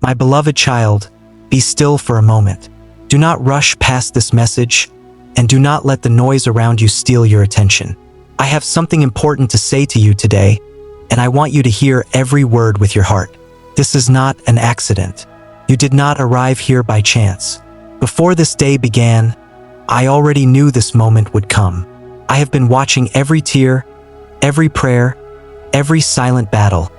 My beloved child, be still for a moment. Do not rush past this message, and do not let the noise around you steal your attention. I have something important to say to you today, and I want you to hear every word with your heart. This is not an accident. You did not arrive here by chance. Before this day began, I already knew this moment would come. I have been watching every tear, every prayer, every silent battle,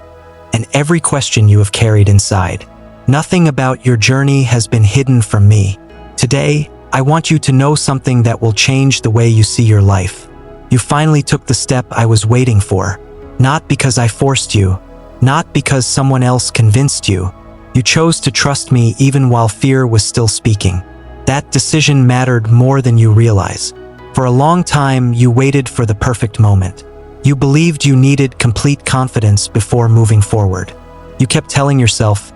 and every question you have carried inside. Nothing about your journey has been hidden from me. Today, I want you to know something that will change the way you see your life. You finally took the step I was waiting for. Not because I forced you, not because someone else convinced you. You chose to trust me even while fear was still speaking. That decision mattered more than you realize. For a long time, you waited for the perfect moment. You believed you needed complete confidence before moving forward. You kept telling yourself,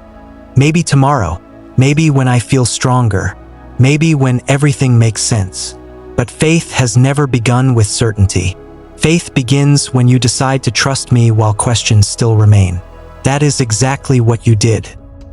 maybe tomorrow, maybe when I feel stronger, maybe when everything makes sense. But faith has never begun with certainty. Faith begins when you decide to trust me while questions still remain. That is exactly what you did.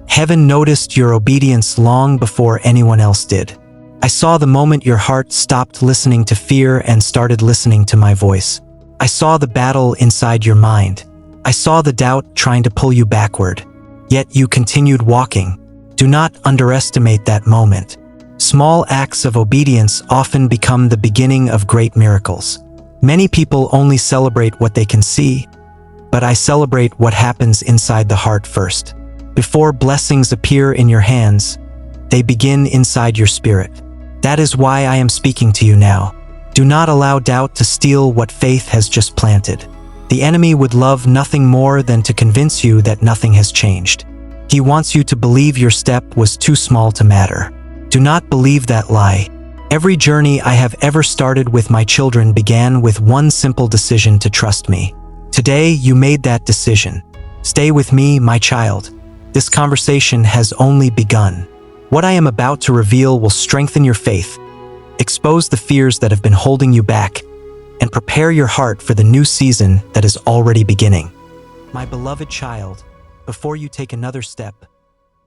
Heaven noticed your obedience long before anyone else did. I saw the moment your heart stopped listening to fear and started listening to my voice. I saw the battle inside your mind. I saw the doubt trying to pull you backward. Yet you continued walking. Do not underestimate that moment. Small acts of obedience often become the beginning of great miracles. Many people only celebrate what they can see, but I celebrate what happens inside the heart first. Before blessings appear in your hands, they begin inside your spirit. That is why I am speaking to you now. Do not allow doubt to steal what faith has just planted. The enemy would love nothing more than to convince you that nothing has changed. He wants you to believe your step was too small to matter. Do not believe that lie. Every journey I have ever started with my children began with one simple decision to trust me. Today, you made that decision. Stay with me, my child. This conversation has only begun. What I am about to reveal will strengthen your faith, expose the fears that have been holding you back, and prepare your heart for the new season that is already beginning. My beloved child, before you take another step,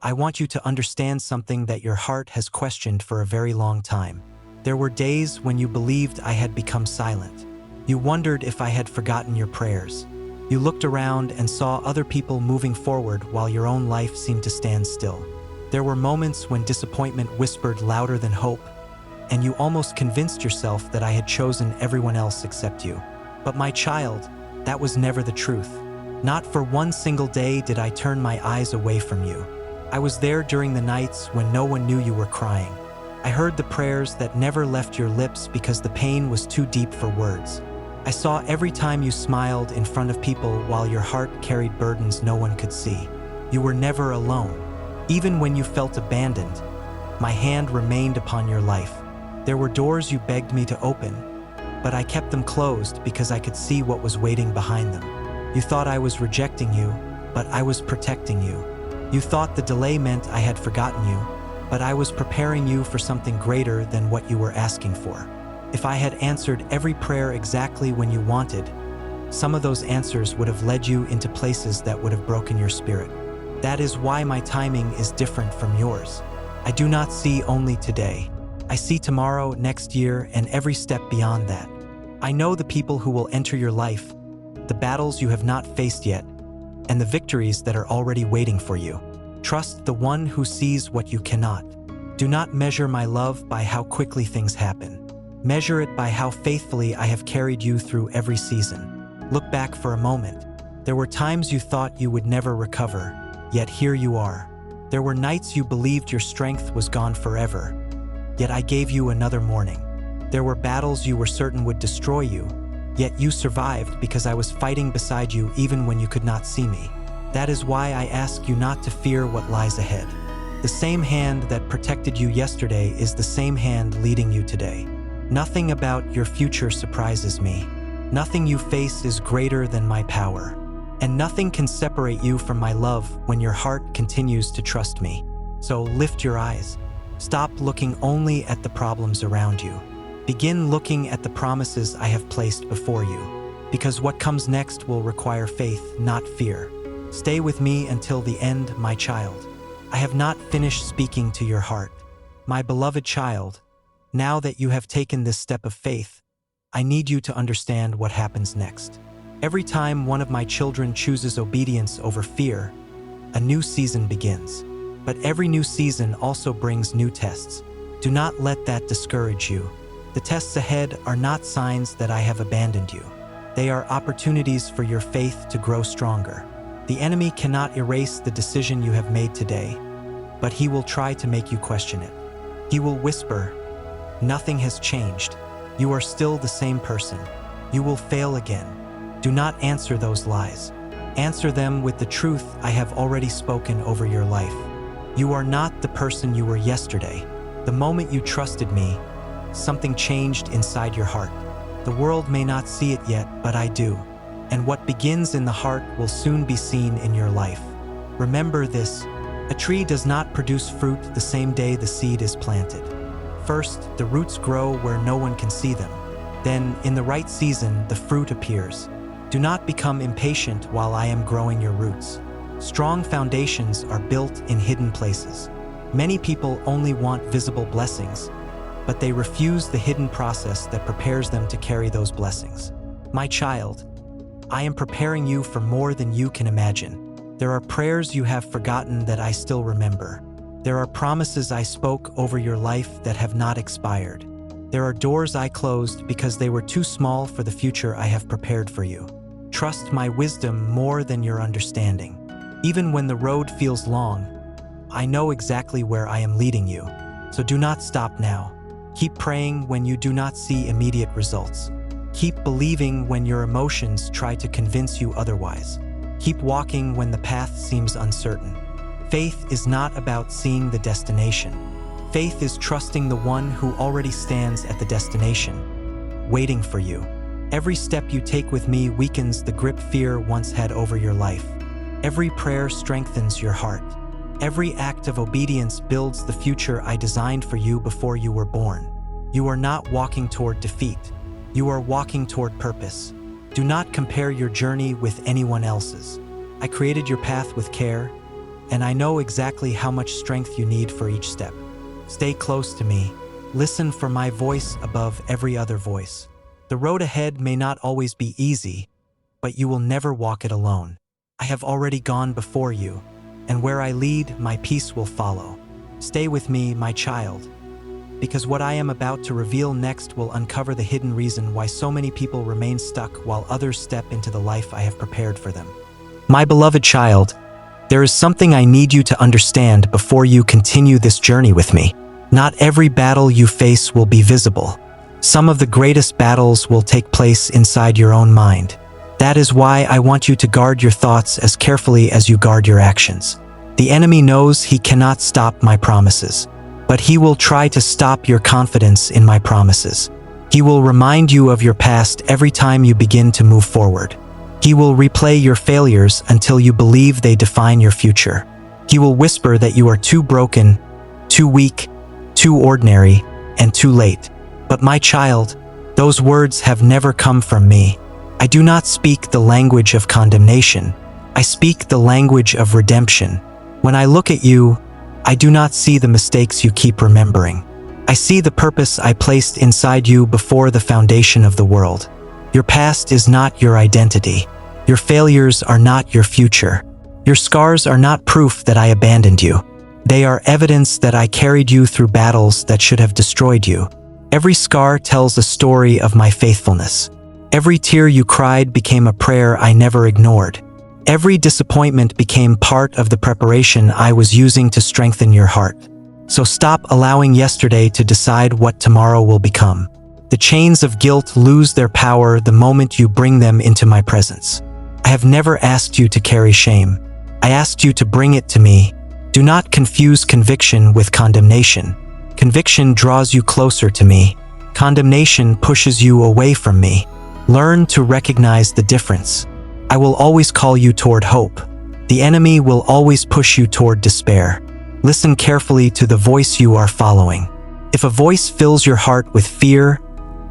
I want you to understand something that your heart has questioned for a very long time. There were days when you believed I had become silent. You wondered if I had forgotten your prayers. You looked around and saw other people moving forward while your own life seemed to stand still. There were moments when disappointment whispered louder than hope, and you almost convinced yourself that I had chosen everyone else except you. But my child, that was never the truth. Not for one single day did I turn my eyes away from you. I was there during the nights when no one knew you were crying. I heard the prayers that never left your lips because the pain was too deep for words. I saw every time you smiled in front of people while your heart carried burdens no one could see. You were never alone. Even when you felt abandoned, my hand remained upon your life. There were doors you begged me to open, but I kept them closed because I could see what was waiting behind them. You thought I was rejecting you, but I was protecting you. You thought the delay meant I had forgotten you, but I was preparing you for something greater than what you were asking for. If I had answered every prayer exactly when you wanted, some of those answers would have led you into places that would have broken your spirit. That is why my timing is different from yours. I do not see only today. I see tomorrow, next year, and every step beyond that. I know the people who will enter your life, the battles you have not faced yet, and the victories that are already waiting for you. Trust the one who sees what you cannot. Do not measure my love by how quickly things happen. Measure it by how faithfully I have carried you through every season. Look back for a moment. There were times you thought you would never recover, yet here you are. There were nights you believed your strength was gone forever, yet I gave you another morning. There were battles you were certain would destroy you, yet you survived because I was fighting beside you even when you could not see me. That is why I ask you not to fear what lies ahead. The same hand that protected you yesterday is the same hand leading you today. Nothing about your future surprises me. Nothing you face is greater than my power. And nothing can separate you from my love when your heart continues to trust me. So lift your eyes. Stop looking only at the problems around you. Begin looking at the promises I have placed before you. Because what comes next will require faith, not fear. Stay with me until the end, my child. I have not finished speaking to your heart. My beloved child, now that you have taken this step of faith, I need you to understand what happens next. Every time one of my children chooses obedience over fear, a new season begins. But every new season also brings new tests. Do not let that discourage you. The tests ahead are not signs that I have abandoned you. They are opportunities for your faith to grow stronger. The enemy cannot erase the decision you have made today, but he will try to make you question it. He will whisper, "Nothing has changed. You are still the same person. You will fail again." Do not answer those lies. Answer them with the truth I have already spoken over your life. You are not the person you were yesterday. The moment you trusted me, something changed inside your heart. The world may not see it yet, but I do. And what begins in the heart will soon be seen in your life. Remember this: a tree does not produce fruit the same day the seed is planted. First, the roots grow where no one can see them. Then, in the right season, the fruit appears. Do not become impatient while I am growing your roots. Strong foundations are built in hidden places. Many people only want visible blessings, but they refuse the hidden process that prepares them to carry those blessings. My child, I am preparing you for more than you can imagine. There are prayers you have forgotten that I still remember. There are promises I spoke over your life that have not expired. There are doors I closed because they were too small for the future I have prepared for you. Trust my wisdom more than your understanding. Even when the road feels long, I know exactly where I am leading you. So do not stop now. Keep praying when you do not see immediate results. Keep believing when your emotions try to convince you otherwise. Keep walking when the path seems uncertain. Faith is not about seeing the destination. Faith is trusting the one who already stands at the destination, waiting for you. Every step you take with me weakens the grip fear once had over your life. Every prayer strengthens your heart. Every act of obedience builds the future I designed for you before you were born. You are not walking toward defeat. You are walking toward purpose. Do not compare your journey with anyone else's. I created your path with care, and I know exactly how much strength you need for each step. Stay close to me. Listen for my voice above every other voice. The road ahead may not always be easy, but you will never walk it alone. I have already gone before you, and where I lead, my peace will follow. Stay with me, my child, because what I am about to reveal next will uncover the hidden reason why so many people remain stuck while others step into the life I have prepared for them. My beloved child, there is something I need you to understand before you continue this journey with me. Not every battle you face will be visible. Some of the greatest battles will take place inside your own mind. That is why I want you to guard your thoughts as carefully as you guard your actions. The enemy knows he cannot stop my promises, but he will try to stop your confidence in my promises. He will remind you of your past every time you begin to move forward. He will replay your failures until you believe they define your future. He will whisper that you are too broken, too weak, too ordinary, and too late. But my child, those words have never come from me. I do not speak the language of condemnation. I speak the language of redemption. When I look at you, I do not see the mistakes you keep remembering. I see the purpose I placed inside you before the foundation of the world. Your past is not your identity. Your failures are not your future. Your scars are not proof that I abandoned you. They are evidence that I carried you through battles that should have destroyed you. Every scar tells a story of my faithfulness. Every tear you cried became a prayer I never ignored. Every disappointment became part of the preparation I was using to strengthen your heart. So stop allowing yesterday to decide what tomorrow will become. The chains of guilt lose their power the moment you bring them into my presence. I have never asked you to carry shame. I asked you to bring it to me. Do not confuse conviction with condemnation. Conviction draws you closer to me. Condemnation pushes you away from me. Learn to recognize the difference. I will always call you toward hope. The enemy will always push you toward despair. Listen carefully to the voice you are following. If a voice fills your heart with fear,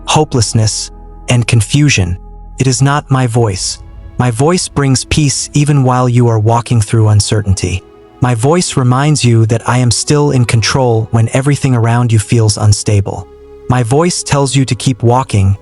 hopelessness, and confusion, it is not my voice. My voice brings peace even while you are walking through uncertainty. My voice reminds you that I am still in control when everything around you feels unstable. My voice tells you to keep walking,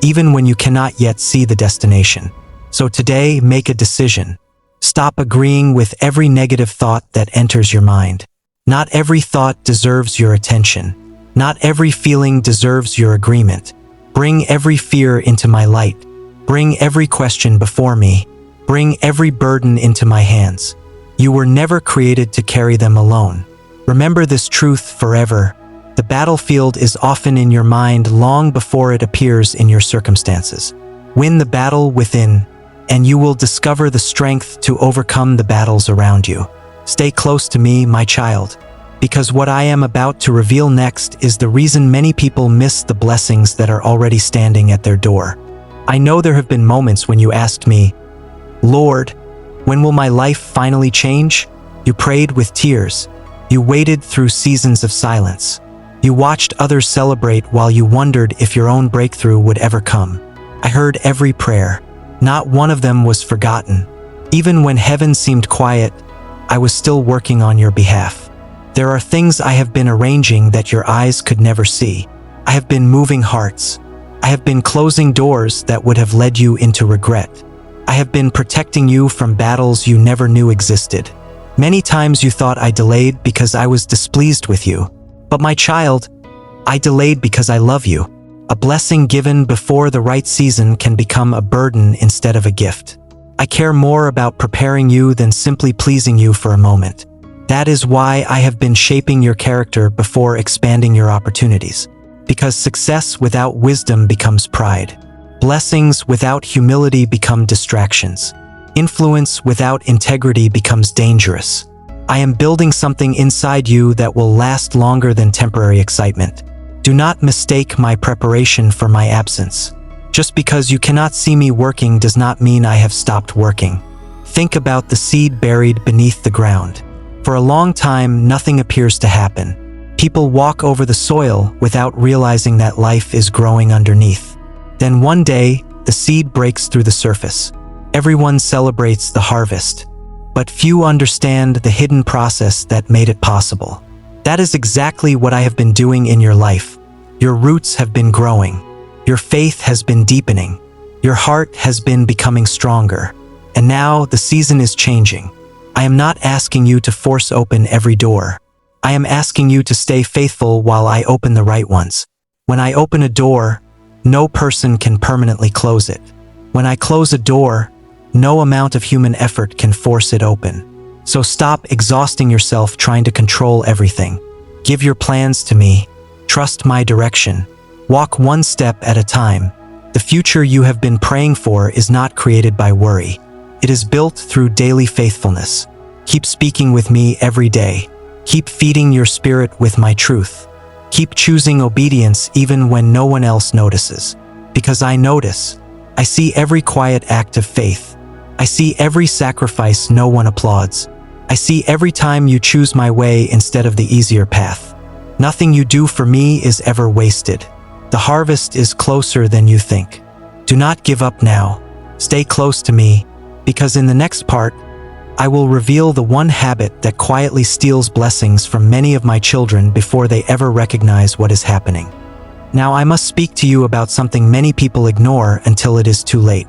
even when you cannot yet see the destination. So today, make a decision. Stop agreeing with every negative thought that enters your mind. Not every thought deserves your attention. Not every feeling deserves your agreement. Bring every fear into my light. Bring every question before me. Bring every burden into my hands. You were never created to carry them alone. Remember this truth forever. The battlefield is often in your mind long before it appears in your circumstances. Win the battle within, and you will discover the strength to overcome the battles around you. Stay close to me, my child, because what I am about to reveal next is the reason many people miss the blessings that are already standing at their door. I know there have been moments when you asked me, Lord, when will my life finally change? You prayed with tears. You waited through seasons of silence. You watched others celebrate while you wondered if your own breakthrough would ever come. I heard every prayer. Not one of them was forgotten. Even when heaven seemed quiet, I was still working on your behalf. There are things I have been arranging that your eyes could never see. I have been moving hearts. I have been closing doors that would have led you into regret. I have been protecting you from battles you never knew existed. Many times you thought I delayed because I was displeased with you. But my child, I delayed because I love you. A blessing given before the right season can become a burden instead of a gift. I care more about preparing you than simply pleasing you for a moment. That is why I have been shaping your character before expanding your opportunities. Because success without wisdom becomes pride. Blessings without humility become distractions. Influence without integrity becomes dangerous. I am building something inside you that will last longer than temporary excitement. Do not mistake my preparation for my absence. Just because you cannot see me working does not mean I have stopped working. Think about the seed buried beneath the ground. For a long time, nothing appears to happen. People walk over the soil without realizing that life is growing underneath. Then one day, the seed breaks through the surface. Everyone celebrates the harvest, but few understand the hidden process that made it possible. That is exactly what I have been doing in your life. Your roots have been growing. Your faith has been deepening. Your heart has been becoming stronger. And now the season is changing. I am not asking you to force open every door. I am asking you to stay faithful while I open the right ones. When I open a door, no person can permanently close it. When I close a door, no amount of human effort can force it open. So stop exhausting yourself trying to control everything. Give your plans to me. Trust my direction. Walk one step at a time. The future you have been praying for is not created by worry. It is built through daily faithfulness. Keep speaking with me every day. Keep feeding your spirit with my truth. Keep choosing obedience even when no one else notices. Because I notice. I see every quiet act of faith. I see every sacrifice no one applauds. I see every time you choose my way instead of the easier path. Nothing you do for me is ever wasted. The harvest is closer than you think. Do not give up now. Stay close to me, because in the next part, I will reveal the one habit that quietly steals blessings from many of my children before they ever recognize what is happening. Now I must speak to you about something many people ignore until it is too late.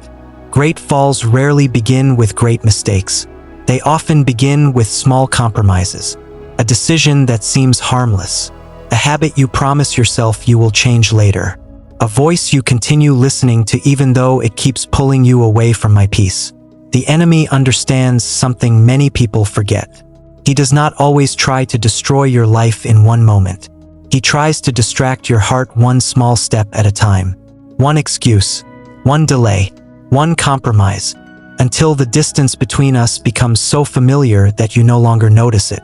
Great falls rarely begin with great mistakes. They often begin with small compromises. A decision that seems harmless. A habit you promise yourself you will change later. A voice you continue listening to even though it keeps pulling you away from my peace. The enemy understands something many people forget. He does not always try to destroy your life in one moment. He tries to distract your heart one small step at a time. One excuse, one delay, one compromise, until the distance between us becomes so familiar that you no longer notice it.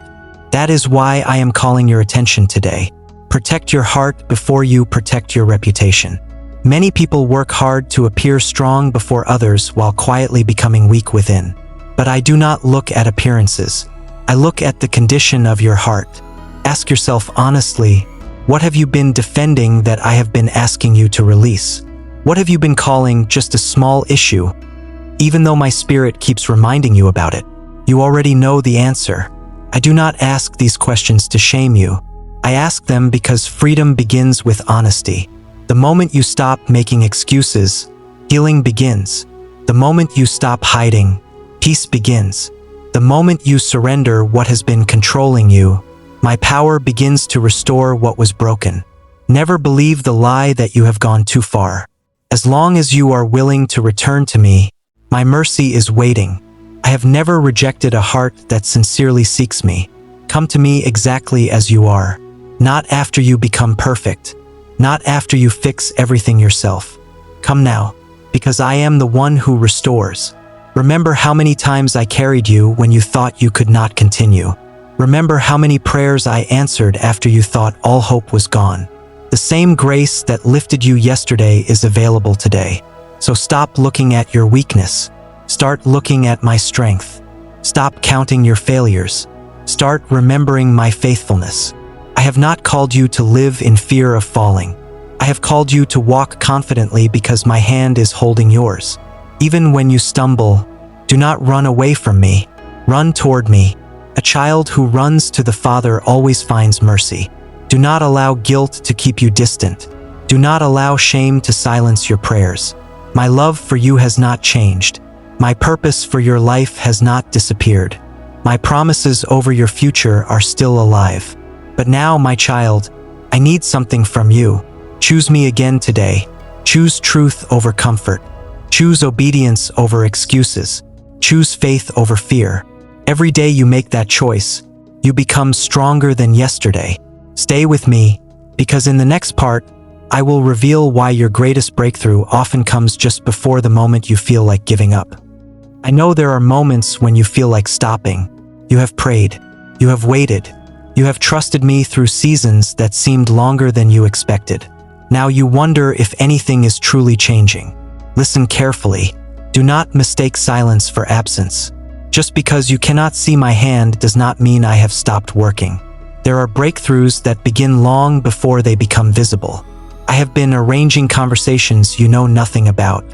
That is why I am calling your attention today. Protect your heart before you protect your reputation. Many people work hard to appear strong before others while quietly becoming weak within. But I do not look at appearances. I look at the condition of your heart. Ask yourself honestly, what have you been defending that I have been asking you to release? What have you been calling just a small issue? Even though my spirit keeps reminding you about it, you already know the answer. I I do not ask these questions to shame you. I ask them because freedom begins with honesty. The moment you stop making excuses, healing begins. The moment you stop hiding, peace begins. The moment you surrender what has been controlling you, my power begins to restore what was broken. Never believe the lie that you have gone too far. As long as you are willing to return to me, my mercy is waiting. I have never rejected a heart that sincerely seeks me. Come to me exactly as you are. Not after you become perfect. Not after you fix everything yourself. Come now, because I am the one who restores. Remember how many times I carried you when you thought you could not continue. Remember how many prayers I answered after you thought all hope was gone. The same grace that lifted you yesterday is available today. So stop looking at your weakness. Start looking at my strength. Stop counting your failures. Start remembering my faithfulness. I have not called you to live in fear of falling. I have called you to walk confidently because my hand is holding yours. Even when you stumble, do not run away from me. Run toward me. A child who runs to the Father always finds mercy. Do not allow guilt to keep you distant. Do not allow shame to silence your prayers. My love for you has not changed. My purpose for your life has not disappeared. My promises over your future are still alive. But now, my child, I need something from you. Choose me again today. Choose truth over comfort. Choose obedience over excuses. Choose faith over fear. Every day you make that choice, you become stronger than yesterday. Stay with me, because in the next part, I will reveal why your greatest breakthrough often comes just before the moment you feel like giving up. I know there are moments when you feel like stopping. You have prayed. You have waited. You have trusted me through seasons that seemed longer than you expected. Now you wonder if anything is truly changing. Listen carefully. Do not mistake silence for absence. Just because you cannot see my hand does not mean I have stopped working. There are breakthroughs that begin long before they become visible. I have been arranging conversations you know nothing about.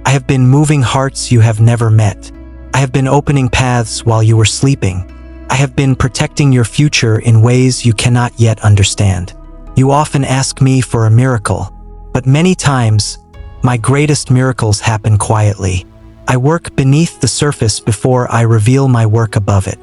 I have been moving hearts you have never met. I have been opening paths while you were sleeping. I have been protecting your future in ways you cannot yet understand. You often ask me for a miracle, but many times, my greatest miracles happen quietly. I work beneath the surface before I reveal my work above it.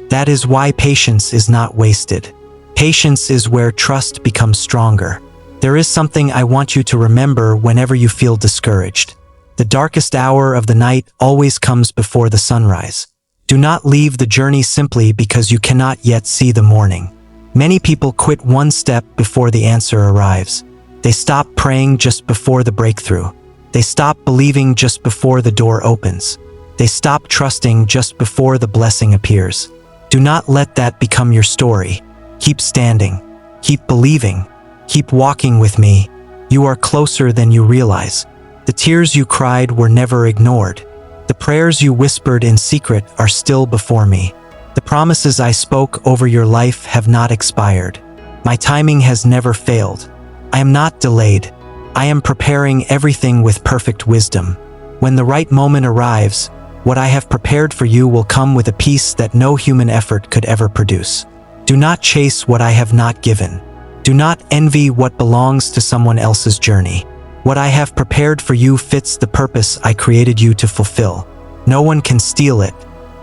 That is why patience is not wasted. Patience is where trust becomes stronger. There is something I want you to remember whenever you feel discouraged. The darkest hour of the night always comes before the sunrise. Do not leave the journey simply because you cannot yet see the morning. Many people quit one step before the answer arrives. They stop praying just before the breakthrough. They stop believing just before the door opens. They stop trusting just before the blessing appears. Do not let that become your story. Keep standing. Keep believing. Keep walking with me. You are closer than you realize. The tears you cried were never ignored. The prayers you whispered in secret are still before me. The promises I spoke over your life have not expired. My timing has never failed. I am not delayed. I am preparing everything with perfect wisdom. When the right moment arrives, what I have prepared for you will come with a peace that no human effort could ever produce. Do not chase what I have not given. Do not envy what belongs to someone else's journey. What I have prepared for you fits the purpose I created you to fulfill. No one can steal it.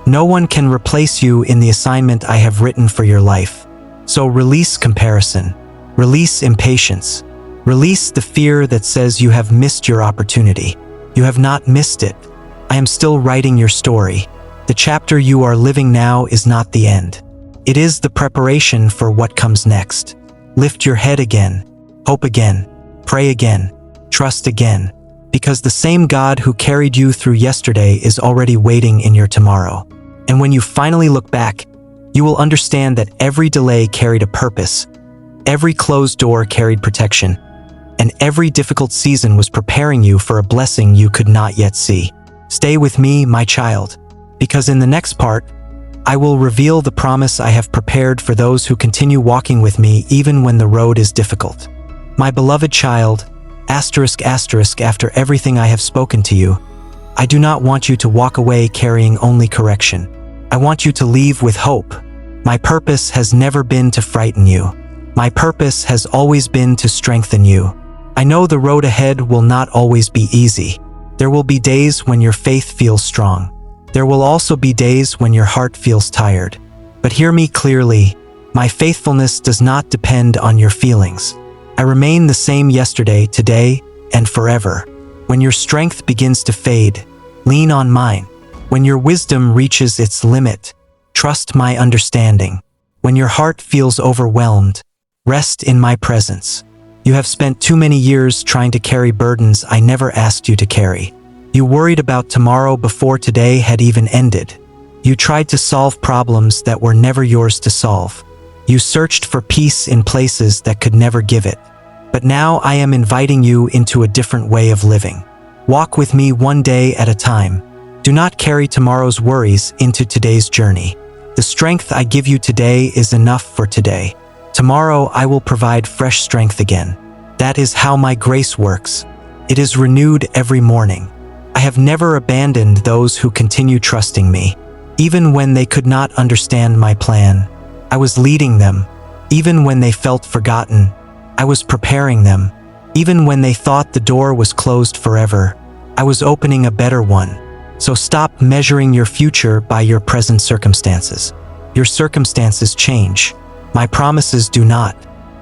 No one can replace you in the assignment I have written for your life. So release comparison. Release impatience. Release the fear that says you have missed your opportunity. You have not missed it. I am still writing your story. The chapter you are living now is not the end. It is the preparation for what comes next. Lift your head again. Hope again. Pray again. Trust again, because the same God who carried you through yesterday is already waiting in your tomorrow. And when you finally look back, you will understand that every delay carried a purpose, every closed door carried protection, and every difficult season was preparing you for a blessing you could not yet see. Stay with me, my child, because in the next part, I will reveal the promise I have prepared for those who continue walking with me even when the road is difficult. My beloved child, after everything I have spoken to you, I do not want you to walk away carrying only correction. I want you to leave with hope. My purpose has never been to frighten you. My purpose has always been to strengthen you. I know the road ahead will not always be easy. There will be days when your faith feels strong. There will also be days when your heart feels tired. But hear me clearly, my faithfulness does not depend on your feelings. I remain the same yesterday, today, and forever. When your strength begins to fade, lean on mine. When your wisdom reaches its limit, trust my understanding. When your heart feels overwhelmed, rest in my presence. You have spent too many years trying to carry burdens I never asked you to carry. You worried about tomorrow before today had even ended. You tried to solve problems that were never yours to solve. You searched for peace in places that could never give it. But now I am inviting you into a different way of living. Walk with me one day at a time. Do not carry tomorrow's worries into today's journey. The strength I give you today is enough for today. Tomorrow I will provide fresh strength again. That is how my grace works. It is renewed every morning. I have never abandoned those who continue trusting me. Even when they could not understand my plan, I was leading them. Even when they felt forgotten, I was preparing them. Even when they thought the door was closed forever, I was opening a better one. So stop measuring your future by your present circumstances. Your circumstances change. My promises do not.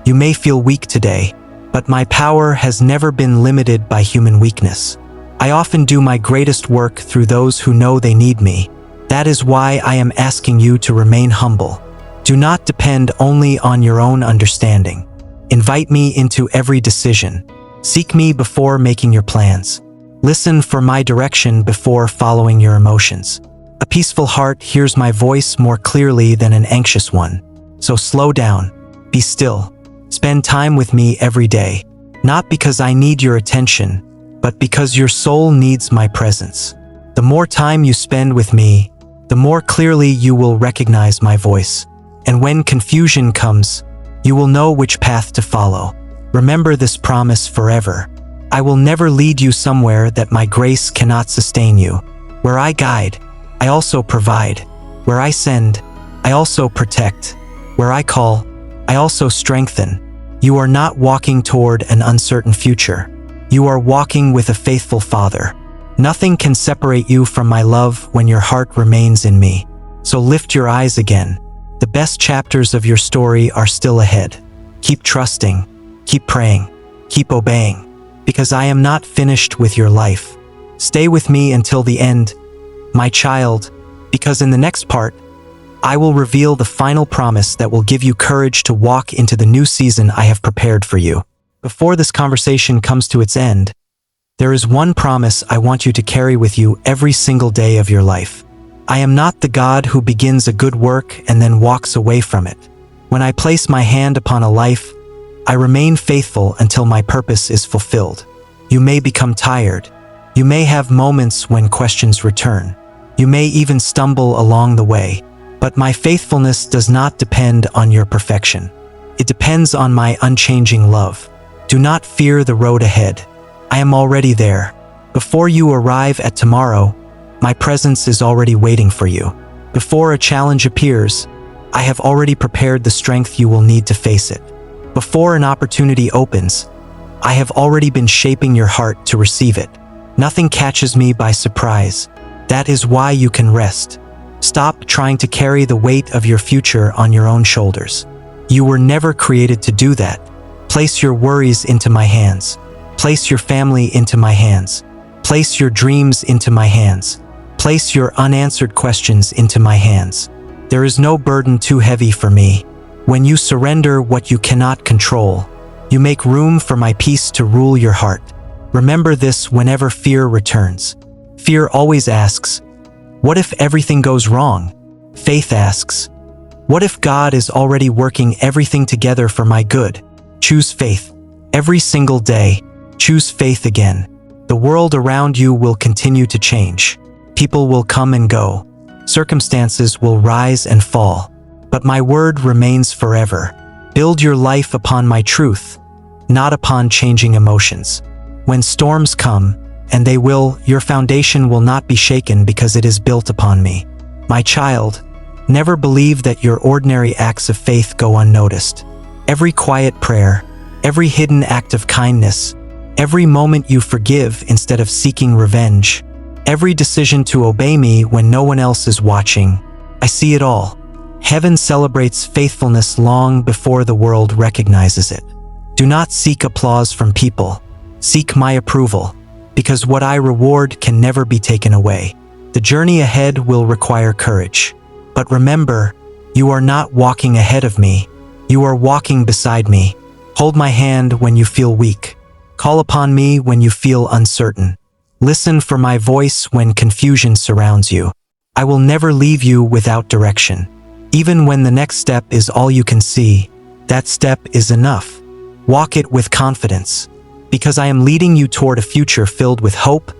You may feel weak today, but my power has never been limited by human weakness. I often do my greatest work through those who know they need me. That is why I am asking you to remain humble. Do not depend only on your own understanding. Invite me into every decision. Seek me before making your plans. Listen for my direction before following your emotions. A peaceful heart hears my voice more clearly than an anxious one. So slow down. Be still. Spend time with me every day. Not because I need your attention, but because your soul needs my presence. The more time you spend with me, the more clearly you will recognize my voice. And when confusion comes, you will know which path to follow. Remember this promise forever. I will never lead you somewhere that my grace cannot sustain you. Where I guide, I also provide. Where I send, I also protect. Where I call, I also strengthen. You are not walking toward an uncertain future. You are walking with a faithful Father. Nothing can separate you from my love when your heart remains in me. So lift your eyes again. The best chapters of your story are still ahead. Keep trusting, keep praying, keep obeying, because I am not finished with your life. Stay with me until the end, my child, because in the next part, I will reveal the final promise that will give you courage to walk into the new season I have prepared for you. Before this conversation comes to its end, there is one promise I want you to carry with you every single day of your life. I am not the God who begins a good work and then walks away from it. When I place my hand upon a life, I remain faithful until my purpose is fulfilled. You may become tired. You may have moments when questions return. You may even stumble along the way. But my faithfulness does not depend on your perfection. It depends on my unchanging love. Do not fear the road ahead. I am already there. Before you arrive at tomorrow, my presence is already waiting for you. Before a challenge appears, I have already prepared the strength you will need to face it. Before an opportunity opens, I have already been shaping your heart to receive it. Nothing catches me by surprise. That is why you can rest. Stop trying to carry the weight of your future on your own shoulders. You were never created to do that. Place your worries into my hands. Place your family into my hands. Place your dreams into my hands. Place your unanswered questions into my hands. There is no burden too heavy for me. When you surrender what you cannot control, you make room for my peace to rule your heart. Remember this whenever fear returns. Fear always asks, what if everything goes wrong? Faith asks, what if God is already working everything together for my good? Choose faith. Every single day, choose faith again. The world around you will continue to change. People will come and go. Circumstances will rise and fall. But my word remains forever. Build your life upon my truth, not upon changing emotions. When storms come, and they will, your foundation will not be shaken because it is built upon me. My child, Never believe that your ordinary acts of faith go unnoticed. Every quiet prayer, every hidden act of kindness, every moment you forgive instead of seeking revenge, every decision to obey me when no one else is watching, I see it all. Heaven celebrates faithfulness long before the world recognizes it. Do not seek applause from people. Seek my approval, because what I reward can never be taken away. The journey ahead will require courage. But remember, you are not walking ahead of me. You are walking beside me. Hold my hand when you feel weak. Call upon me when you feel uncertain. Listen for my voice when confusion surrounds you. I will never leave you without direction. Even when the next step is all you can see, that step is enough. Walk it with confidence, because I am leading you toward a future filled with hope,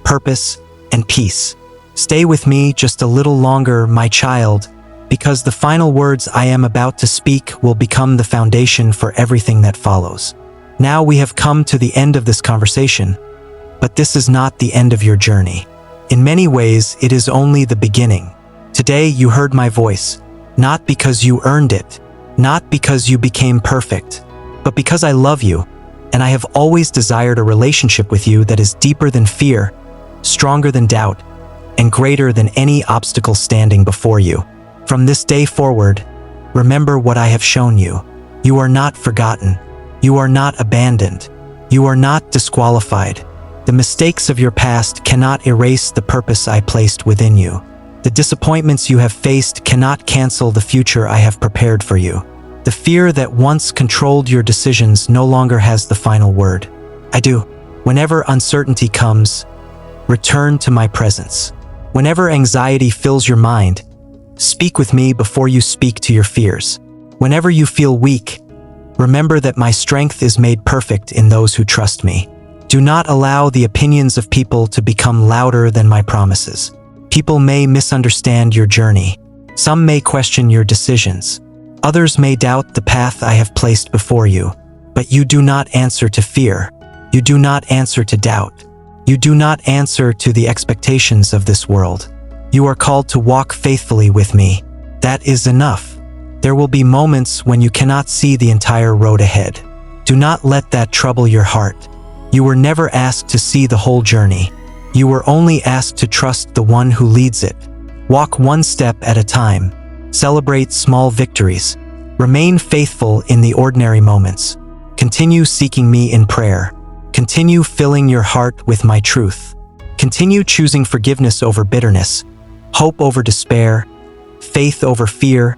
purpose, and peace. Stay with me just a little longer, my child, because the final words I am about to speak will become the foundation for everything that follows. Now we have come to the end of this conversation, but this is not the end of your journey. In many ways, it is only the beginning. Today you heard my voice, not because you earned it, not because you became perfect, but because I love you, and I have always desired a relationship with you that is deeper than fear, stronger than doubt, and greater than any obstacle standing before you. From this day forward, remember what I have shown you. You are not forgotten. You are not abandoned. You are not disqualified. The mistakes of your past cannot erase the purpose I placed within you. The disappointments you have faced cannot cancel the future I have prepared for you. The fear that once controlled your decisions no longer has the final word. I do. Whenever uncertainty comes, return to my presence. Whenever anxiety fills your mind, speak with me before you speak to your fears. Whenever you feel weak, remember that my strength is made perfect in those who trust me. Do not allow the opinions of people to become louder than my promises. People may misunderstand your journey. Some may question your decisions. Others may doubt the path I have placed before you. But you do not answer to fear. You do not answer to doubt. You do not answer to the expectations of this world. You are called to walk faithfully with me. That is enough. There will be moments when you cannot see the entire road ahead. Do not let that trouble your heart. You were never asked to see the whole journey. You were only asked to trust the one who leads it. Walk one step at a time. Celebrate small victories. Remain faithful in the ordinary moments. Continue seeking me in prayer. Continue filling your heart with my truth. Continue choosing forgiveness over bitterness, hope over despair, faith over fear,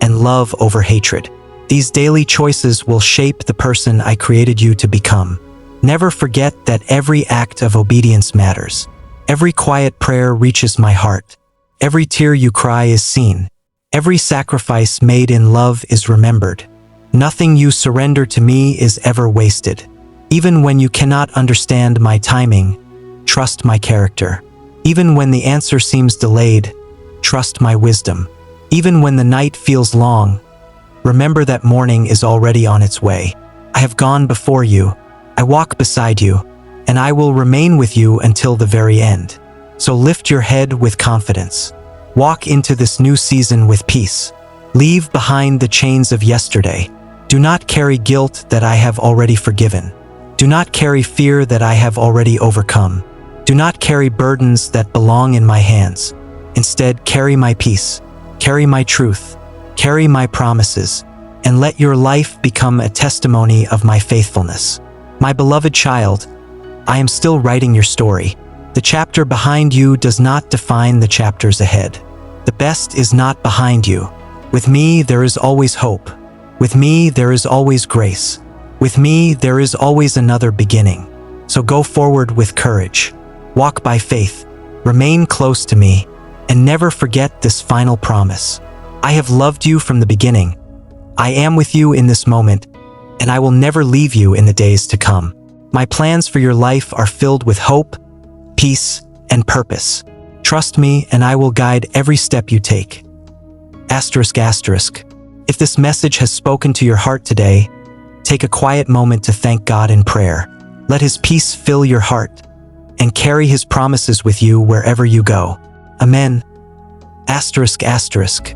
and love over hatred. These daily choices will shape the person I created you to become. Never forget that every act of obedience matters. Every quiet prayer reaches my heart. Every tear you cry is seen. Every sacrifice made in love is remembered. Nothing you surrender to me is ever wasted. Even when you cannot understand my timing, trust my character. Even when the answer seems delayed, trust my wisdom. Even when the night feels long, remember that morning is already on its way. I have gone before you. I walk beside you, and I will remain with you until the very end. So lift your head with confidence. Walk into this new season with peace. Leave behind the chains of yesterday. Do not carry guilt that I have already forgiven. Do not carry fear that I have already overcome. Do not carry burdens that belong in my hands. Instead, carry my peace, carry my truth, carry my promises, and let your life become a testimony of my faithfulness. My beloved child, I am still writing your story. The chapter behind you does not define the chapters ahead. The best is not behind you. With me, there is always hope. With me, there is always grace. With me, there is always another beginning. So go forward with courage. Walk by faith. Remain close to me. And never forget this final promise. I have loved you from the beginning. I am with you in this moment, and I will never leave you in the days to come. My plans for your life are filled with hope, peace, and purpose. Trust me, and I will guide every step you take. Asterisk, asterisk. If this message has spoken to your heart today, take a quiet moment to thank God in prayer. Let His peace fill your heart, and carry His promises with you wherever you go. Amen. Asterisk, asterisk.